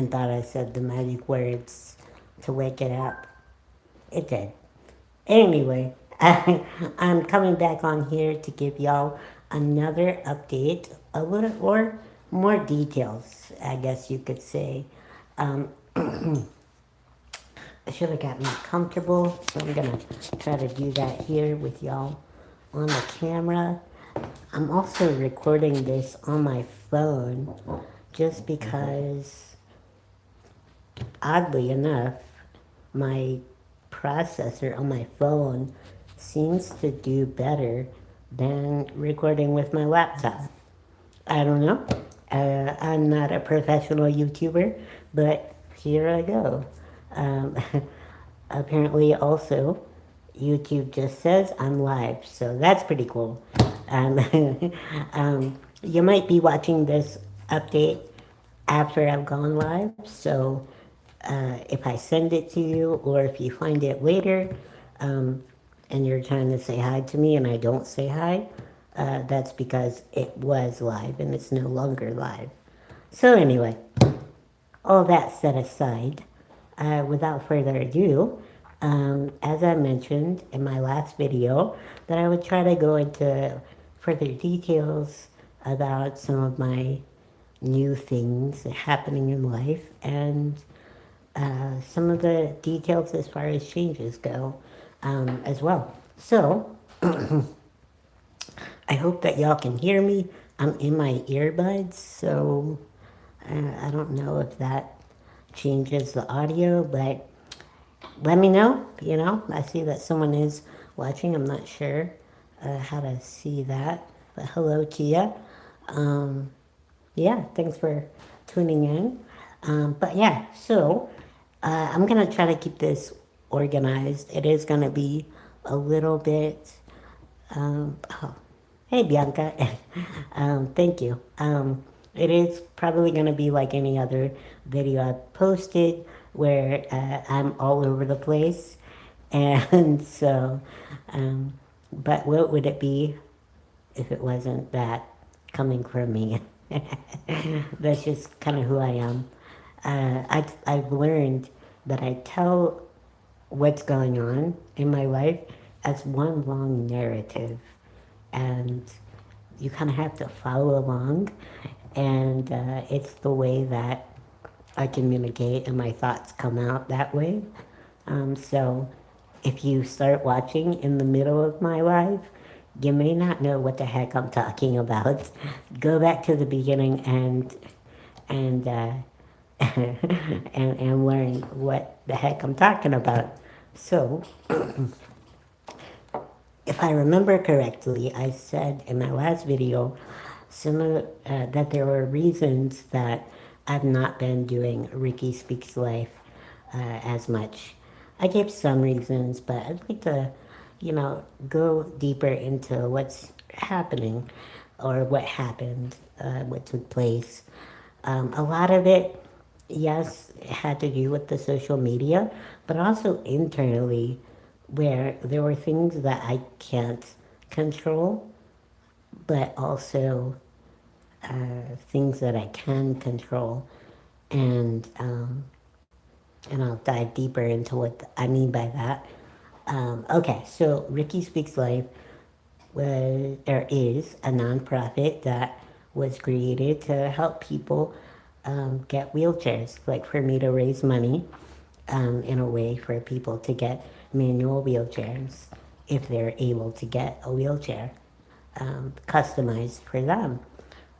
and thought I said the magic words to wake it up. It did. Anyway, I'm coming back on here to give y'all another update, a little or more details, I guess you could say. Um, I should have gotten comfortable, so I'm gonna try to do that here with y'all on the camera. I'm also recording this on my phone just because, oddly enough, my processor on my phone seems to do better than recording with my laptop. I don't know. I'm not a professional YouTuber, but here I go. Um, apparently, also, YouTube just says I'm live, so that's pretty cool. You might be watching this update after I've gone live, so if I send it to you or if you find it later um, and you're trying to say hi to me and I don't say hi, that's because it was live and it's no longer live. So, anyway, all that set aside, without further ado, as I mentioned in my last video, that I would try to go into further details about some of my new things happening in life and some of the details as far as changes go as well. So, I hope that y'all can hear me. I'm in my earbuds, so I don't know if that changes the audio, but let me know. You know, I see that someone is watching. I'm not sure how to see that, but hello to you. Yeah, thanks for tuning in. But yeah, so I'm gonna try to keep this organized. It is gonna be a little bit. Oh, hey Bianca, thank you. It is probably gonna be like any other video I've posted, where I'm all over the place, and so. Um, but what would it be if it wasn't that coming from me? That's just kind of who I am. I've learned that I tell what's going on in my life as one long narrative, and you kind of have to follow along, and it's the way that I communicate, and my thoughts come out that way. So if you start watching in the middle of my life, you may not know what the heck I'm talking about. Go back to the beginning and and learn what the heck I'm talking about. So, if I remember correctly, I said in my last video that there were reasons that I've not been doing Ricky Speaks Life as much. I gave some reasons, but I'd like to, go deeper into what's happening or what happened, what took place. A lot of it, yes, it had to do with the social media, but also internally, where there were things that I can't control, but also things that I can control, and and I'll dive deeper into what I mean by that. Okay, so Ricky Speaks Life is a nonprofit that was created to help people get wheelchairs, like for me to raise money in a way for people to get manual wheelchairs if they're able to get a wheelchair customized for them.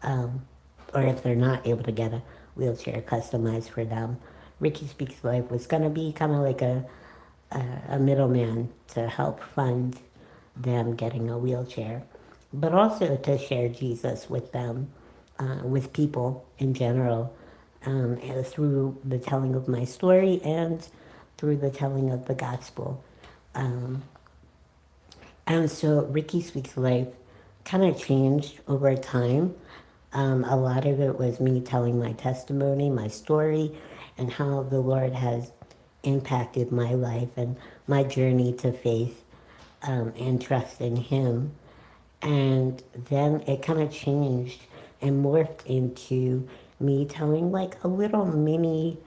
Um, or if they're not able to get a wheelchair customized for them. Ricky Speaks Life was going to be kind of like a middleman to help fund them getting a wheelchair, but also to share Jesus with them, with people in general, through the telling of my story and through the telling of the gospel. Um, and so Ricky Speaks Life kind of changed over time. A lot of it was me telling my testimony, my story, and how the Lord has impacted my life and my journey to faith and trust in Him. And then it kind of changed and morphed into me telling like a little mini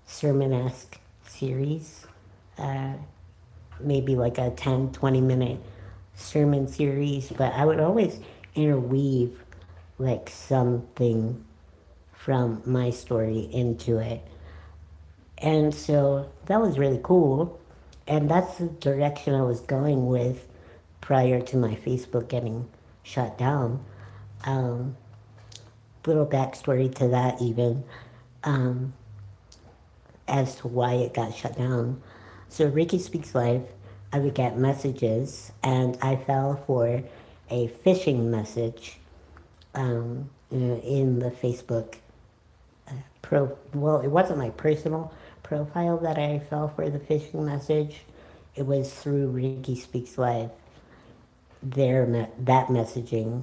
sermon-esque series, maybe like a 10-20 minute sermon series, but I would always interweave like something from my story into it. And so that was really cool. And that's the direction I was going with prior to my Facebook getting shut down. Um, Little backstory to that, even um, as to why it got shut down. So, Ricky Speaks Life, I would get messages, and I fell for a phishing message in the Facebook well, it wasn't my personal profile that I fell for the phishing message. It was through Ricky Speaks Live, that messaging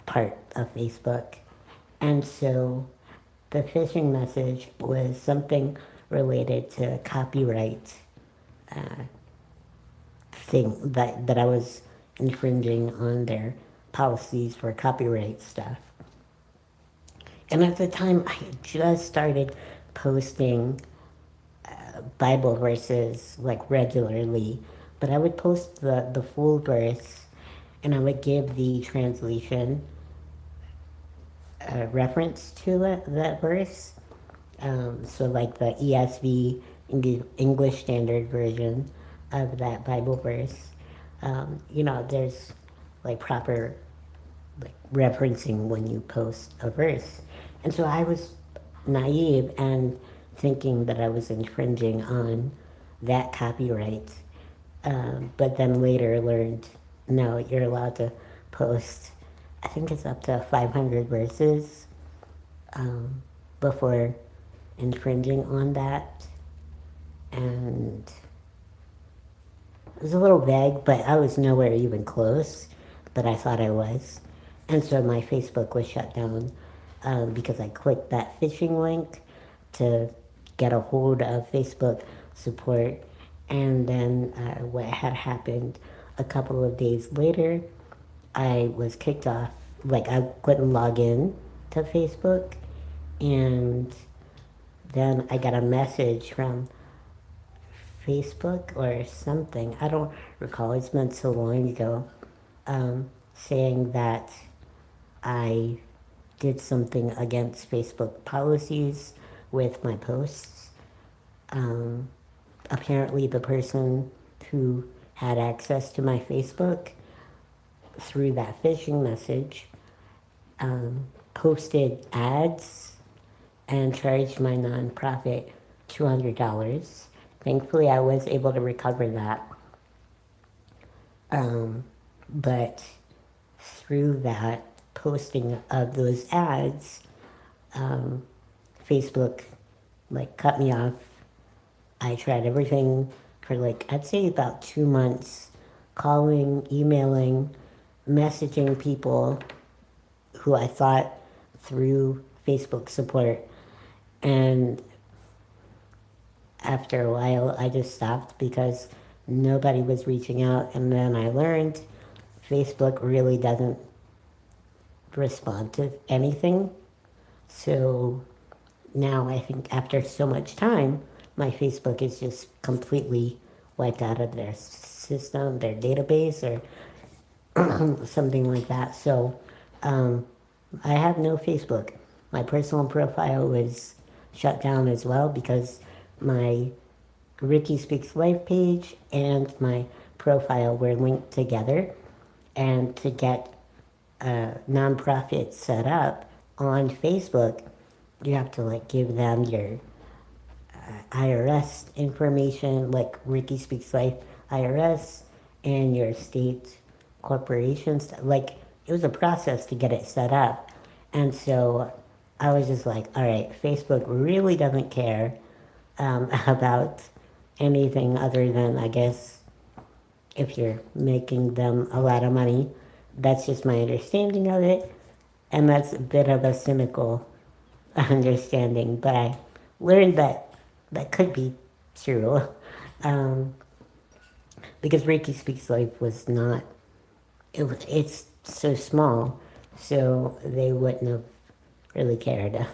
part of Facebook. And so the phishing message was something related to copyright thing that I was infringing on their policies for copyright stuff. And at the time, I had just started posting Bible verses like regularly, but I would post the full verse and I would give the translation reference to that verse. So, like the ESV, English Standard Version of that Bible verse. There's like proper like referencing when you post a verse. And so I was naive and thinking that I was infringing on that copyright. But then later learned no, you're allowed to post, I think it's up to 500 verses before infringing on that. And it was a little vague, but I was nowhere even close, but I thought I was. And so my Facebook was shut down because I clicked that phishing link to get a hold of Facebook support. And then what had happened a couple of days later, I was kicked off. Like I couldn't log in to Facebook. And then I got a message from Facebook or something. I don't recall. It's been so long ago. Saying that I did something against Facebook policies with my posts. Apparently, the person who had access to my Facebook through that phishing message posted ads and charged my nonprofit $200. Thankfully, I was able to recover that. But through that posting of those ads, Facebook like cut me off. I tried everything for like I'd say about 2 months, calling, emailing, messaging people who I thought through Facebook support, and after a while I just stopped because nobody was reaching out. And then I learned Facebook really doesn't respond to anything. So now I think after so much time, my Facebook is just completely wiped out of their system, their database, or something like that. So I have no Facebook. My personal profile was shut down as well because my Ricky Speaks Life page and my profile were linked together. And to get a nonprofit set up on Facebook, you have to like give them your IRS information, like Ricky Speaks Life IRS, and your state corporations. Like it was a process to get it set up. And so I was just like, all right, Facebook really doesn't care about anything other than, I guess, if you're making them a lot of money. That's just my understanding of it. And that's a bit of a cynical understanding, but I learned that that could be true. Um, because Reiki Speaks Life was not, it's so small, so they wouldn't have really cared.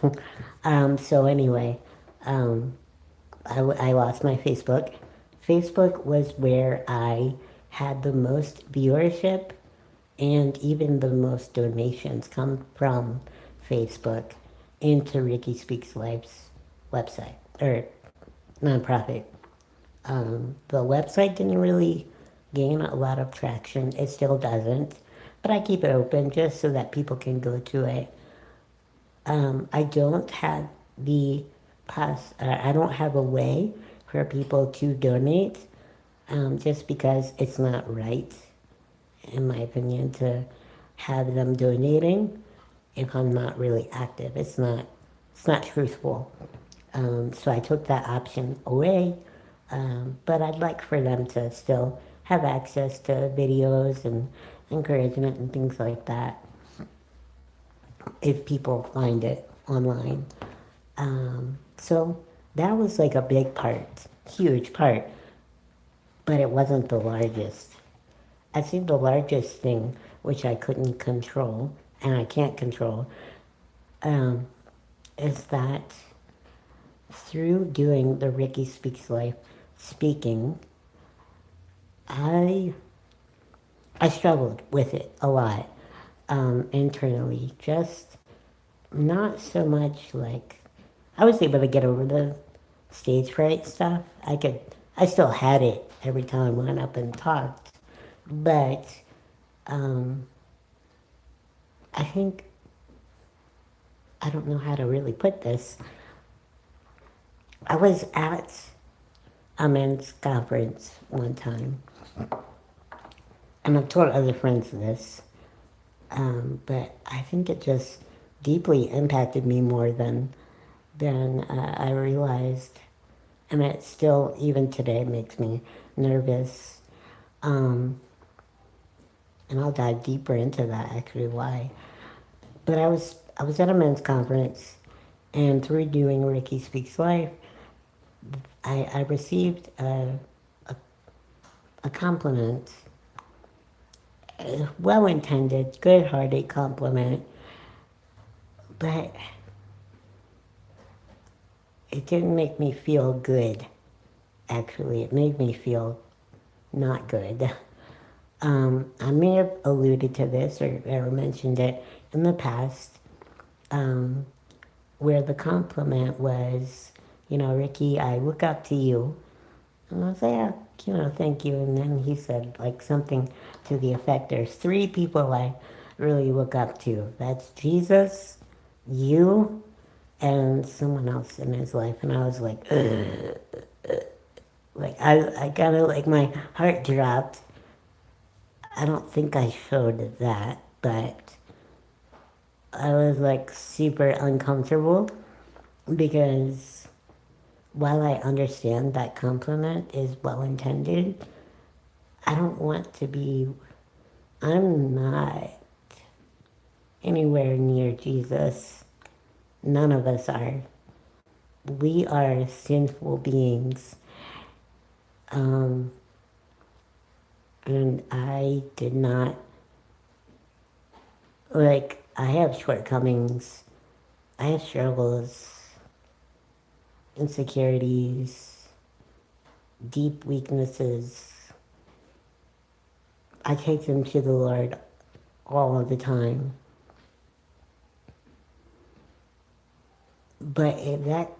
So anyway, um, I lost my Facebook. Facebook was where I had the most viewership and even the most donations come from Facebook into Ricky Speaks Life's website or nonprofit. The website didn't really gain a lot of traction. It still doesn't, but I keep it open just so that people can go to it. I don't have I don't have a way for people to donate, just because it's not right, in my opinion, to have them donating if I'm not really active. It's not truthful. So I took that option away. But I'd like for them to still have access to videos and encouragement and things like that if people find it online. So that was like a big part, huge part, but it wasn't the largest. I think the largest thing, which I couldn't control and I can't control, um, is that through doing the Ricky Speaks Life speaking, I I struggled with it a lot, internally. Just not so much like I was able to get over the stage fright stuff. I still had it every time I went up and talked, but um, I think I don't know how to really put this. I was at a men's conference one time, and I've told other friends this, but I think it just deeply impacted me more than I realized, and it still, even today, makes me nervous. Um, and I'll dive deeper into that actually why. But I was at a men's conference, and through doing Ricky Speaks Life, I received a compliment, a well-intended, good-hearted compliment, but it didn't make me feel good. Actually, it made me feel not good. I may have alluded to this or mentioned it in the past, um, where the compliment was, Ricky, I look up to you. And I was like, yeah, thank you. And then he said, like, something to the effect, there's three people I really look up to. That's Jesus, you, and someone else in his life. And I was like, ugh. Like, I kind of, like, my heart dropped. I don't think I showed that, but I was like super uncomfortable because while I understand that compliment is well intended, I don't want to be, I'm not anywhere near Jesus. None of us are. We are sinful beings. Um, and I did not, like, I have shortcomings, I have struggles, insecurities, deep weaknesses. I take them to the Lord all of the time. But that,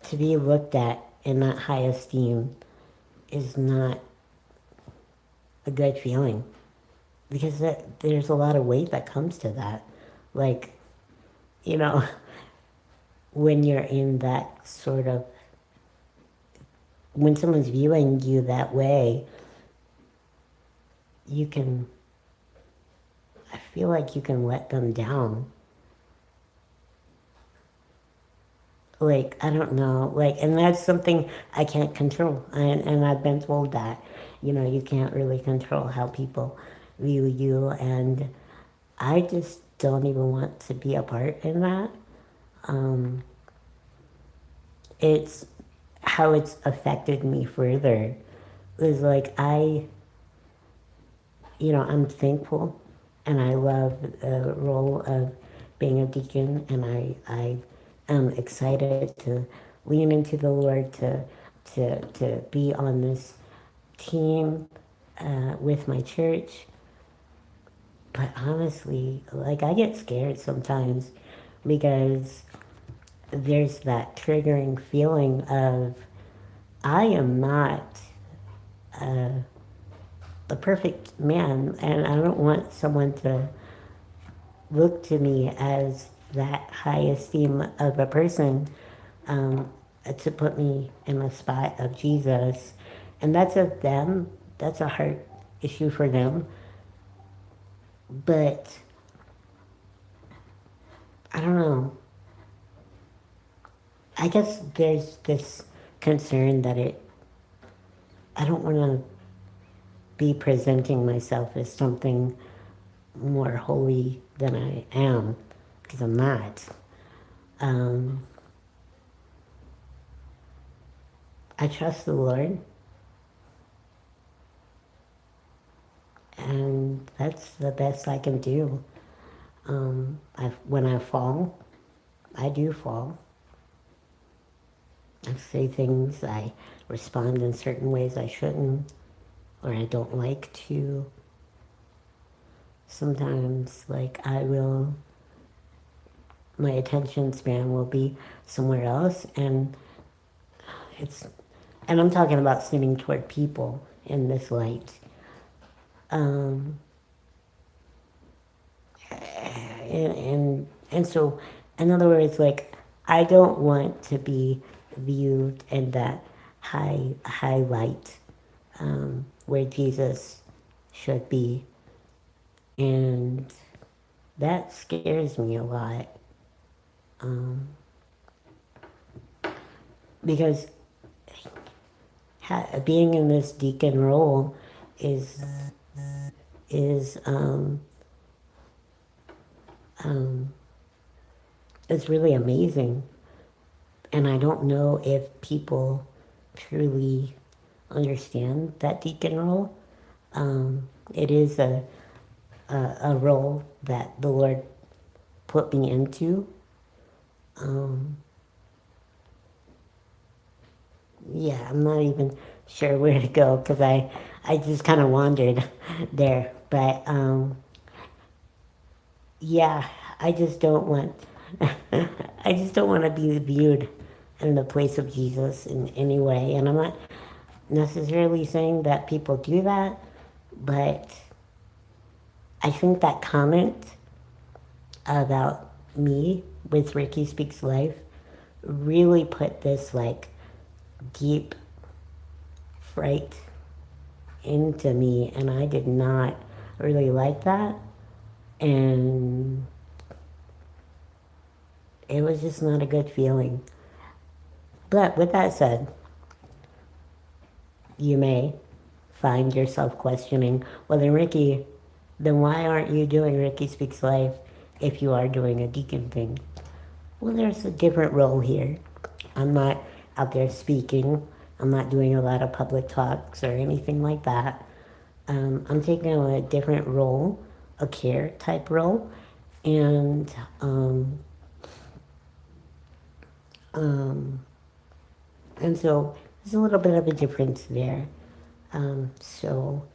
to be looked at in that high esteem is not a good feeling because there's a lot of weight that comes to that. Like, you know, when you're in that sort of, when someone's viewing you that way, I feel like you can let them down. Like, I don't know, like, and that's something I can't control. And I've been told that, you can't really control how people view you. And I just don't even want to be a part in that. Um, it's how it's affected me further is like I'm thankful and I love the role of being a deacon, and I am excited to lean into the Lord to be on this team with my church. But honestly, like I get scared sometimes because there's that triggering feeling of I am not a perfect man, and I don't want someone to look to me as that high esteem of a person, um, to put me in the spot of Jesus. And that's a them, that's a heart issue for them. But I don't know. I guess there's this concern that I don't want to be presenting myself as something more holy than I am, because I'm not. Um, I trust the Lord, and that's the best I can do. When I fall, I do fall. I say things, I respond in certain ways I shouldn't, or I don't like to. Sometimes, like, my attention span will be somewhere else, and it's, and I'm talking about sinning toward people in this light. Um, and so, in other words, like, I don't want to be viewed in that high light, where Jesus should be, and that scares me a lot, because being in this deacon role is is is really amazing, and I don't know if people truly understand that deacon role. It is a role that the Lord put me into. Yeah, I'm not even sure where to go because I just kind of wandered there. But yeah, I just don't want I just don't want to be viewed in the place of Jesus in any way. And I'm not necessarily saying that people do that, but I think that comment about me with Ricky Speaks Life really put this like deep fright into me, and I did not really like that. And it was just not a good feeling. But with that said, you may find yourself questioning, well, then Ricky, then why aren't you doing Ricky Speaks Life if you are doing a deacon thing? Well, there's a different role here. I'm not out there speaking. I'm not doing a lot of public talks or anything like that. I'm taking on a different role, a care type role, and um, and so there's a little bit of a difference there. So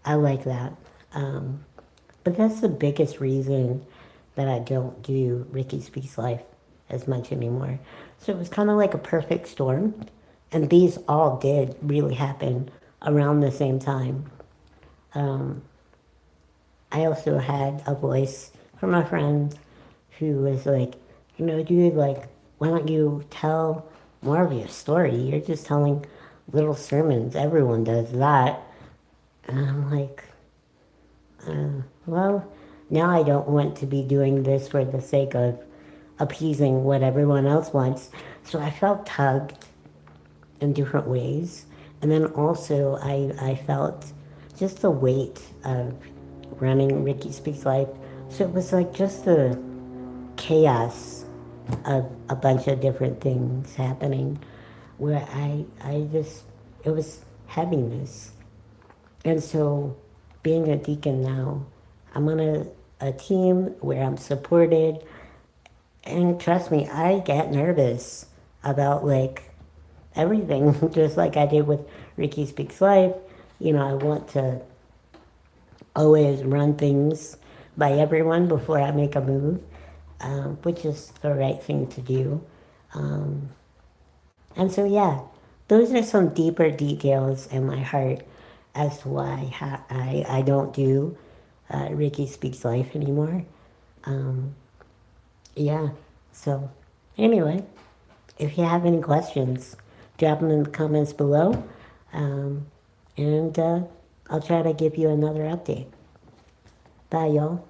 I like that. But that's the biggest reason that I don't do Ricky Speaks Life as much anymore. So it was kind of like a perfect storm. And these all did really happen around the same time. I also had a voice from a friend who was like, dude, like, why don't you tell more of your story? You're just telling little sermons. Everyone does that. And I'm like, well, now I don't want to be doing this for the sake of appeasing what everyone else wants. So I felt tugged in different ways. And then also I felt just the weight of running Ricky Speaks Life. So it was like just the chaos of a bunch of different things happening where I just, it was heaviness. And so being a deacon now, I'm gonna a team where I'm supported. And trust me, I get nervous about like everything, just like I did with Ricky Speaks Life. You know, I want to always run things by everyone before I make a move, which is the right thing to do. Um, and so, yeah, those are some deeper details in my heart as to why I don't do Ricky Speaks Life anymore. Um, yeah, so anyway, if you have any questions, drop them in the comments below. Um, and I'll try to give you another update. Bye, y'all.